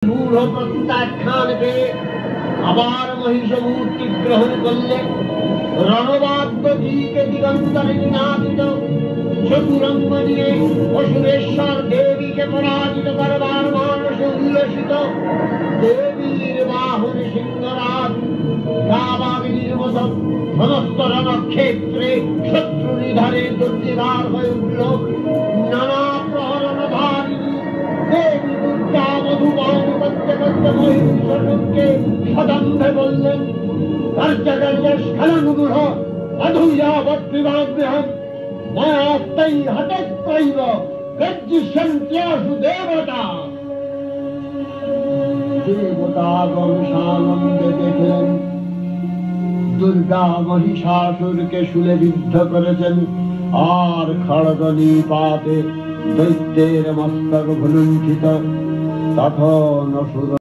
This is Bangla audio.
মূঢ় প্রত্যাখ্যান পেয়ে আবার মহিষমূর্তি গ্রহণ করলে রণবাদ্য দিকে দিগন্তরে নিনাদিত চতুরঙ্গ নিয়ে অসুরেশ্বর দেবীকে পরাজিত করবার মানসে উল্লসিত দেবীর বাহন সিংহরাজ কাবাগিনীর মতো সমস্ত রণক্ষেত্রে শত্রু নিধারে দুর্জিদার হয়ে উঠল। নানা প্রহরণধারিণী দেবী দুর্গা মধুবান করতে করতে মহিষাসুরকে সদম্ভে বললেন, কার্যকার্যস্খলনমূঢ় অধূয়াবৎবিভাগ্যহম মায়াত্তৈ হতত্বৈব গর্জিষ্যন্ত্যাসু দেবতা। দেবতাগণ সানন্দে দেখলেন দুর্গা মহিষাসুরকে শূলে বিদ্ধ করেছেন, আর খড়গ নিপাতে দৈত্যের মস্তক ভুলুণ্ঠিত। তখন অসুর